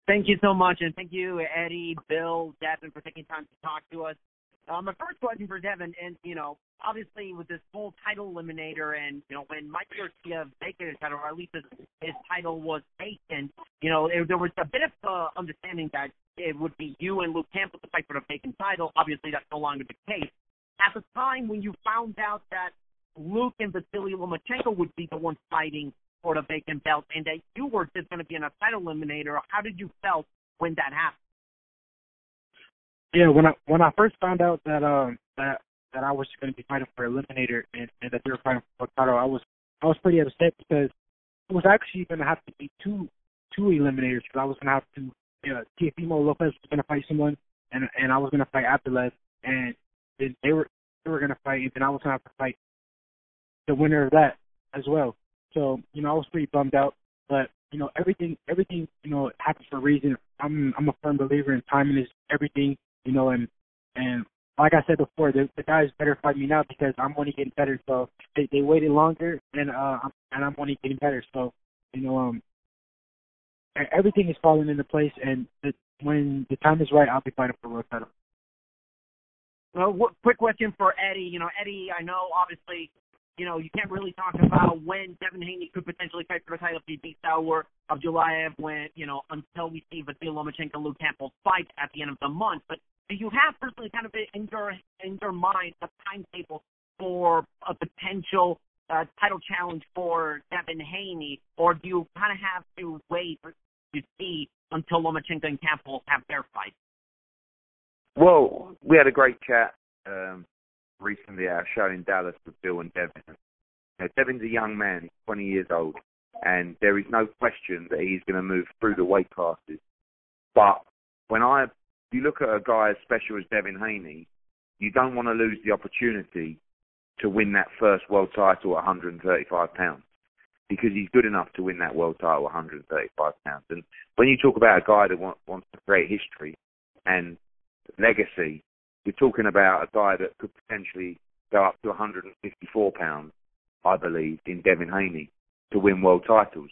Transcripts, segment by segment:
Thank you so much, and thank you, Eddie, Bill, Devin, for taking time to talk to us. My first question for Devin, and, obviously with this whole title eliminator and, when Mike Garcia vacated his title, or at least his title was vacant, there was a bit of understanding that it would be you and Luke Campbell to fight for the vacant title. Obviously, that's no longer the case. At the time when you found out that Luke and Vasily Lomachenko would be the ones fighting for the vacant belt and that you were just going to be in a title eliminator, how did you felt when that happened? Yeah, when I first found out that that I was going to be fighting for eliminator and that they were fighting for a title, I was pretty upset because it was actually going to have to be two eliminators, because I was going to have to Teofimo Lopez was going to fight someone and I was going to fight Abdullaev, and then they were going to fight, and then I was going to have to fight the winner of that as well. So, I was pretty bummed out, but, everything, happens for a reason. I'm a firm believer in timing is everything, and like I said before, the guys better fight me now because I'm only getting better. So they waited longer, and I'm only getting better. So, everything is falling into place, and when the time is right, I'll be fighting for a world title. Well, quick question for Eddie. Eddie, I know obviously, you can't really talk about when Devin Haney could potentially fight for the title if he beats Zaur Abdullaev until we see Vasily Lomachenko and Luke Campbell fight at the end of the month. But do you have personally kind of in your mind a timetable for a potential title challenge for Devin Haney, or do you kind of have to wait to see until Lomachenko and Campbell have their fight? Well, we had a great chat recently at our show in Dallas with Bill and Devin. Devin's a young man, he's 20 years old, and there is no question that he's going to move through the weight classes. But if you look at a guy as special as Devin Haney, you don't want to lose the opportunity to win that first world title at 135 pounds, because he's good enough to win that world title at 135 pounds. And when you talk about a guy that wants to create history and legacy, we're talking about a guy that could potentially go up to 154 pounds, I believe, in Devin Haney to win world titles.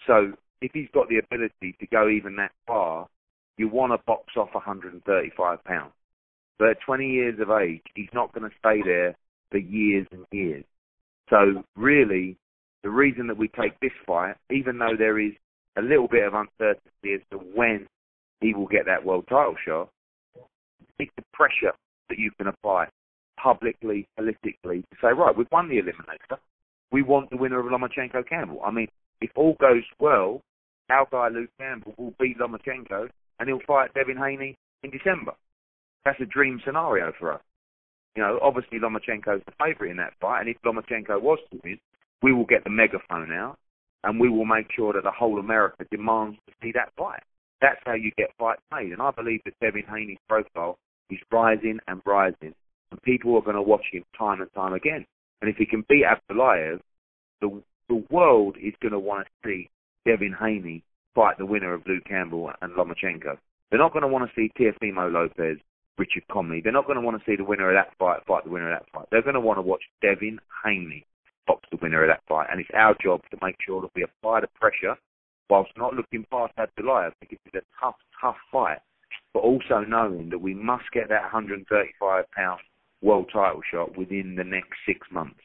So if he's got the ability to go even that far, you want to box off 135 pounds. But at 20 years of age, he's not going to stay there for years and years. So really, the reason that we take this fight, even though there is a little bit of uncertainty as to when he will get that world title shot, it's the pressure that you can apply publicly, politically, to say, right, we've won the eliminator. We want the winner of Lomachenko-Campbell. I mean, if all goes well, our guy Luke Campbell will beat Lomachenko and he'll fight Devin Haney in December. That's a dream scenario for us. Obviously Lomachenko's the favourite in that fight, and if Lomachenko was to win, we will get the megaphone out and we will make sure that the whole America demands to see that fight. That's how you get fights made. And I believe that Devin Haney's profile is rising and rising, and people are going to watch him time and time again. And if he can beat Abdullaev, the world is going to want to see Devin Haney fight the winner of Luke Campbell and Lomachenko. They're not going to want to see Teofimo Lopez, Richard Conley. They're not going to want to see the winner of that fight the winner of that fight. They're going to want to watch Devin Haney box the winner of that fight. And it's our job to make sure that we apply the pressure whilst not looking past Abdullaev, because it's a tough fight, but also knowing that we must get that 135-pound world title shot within the next 6 months.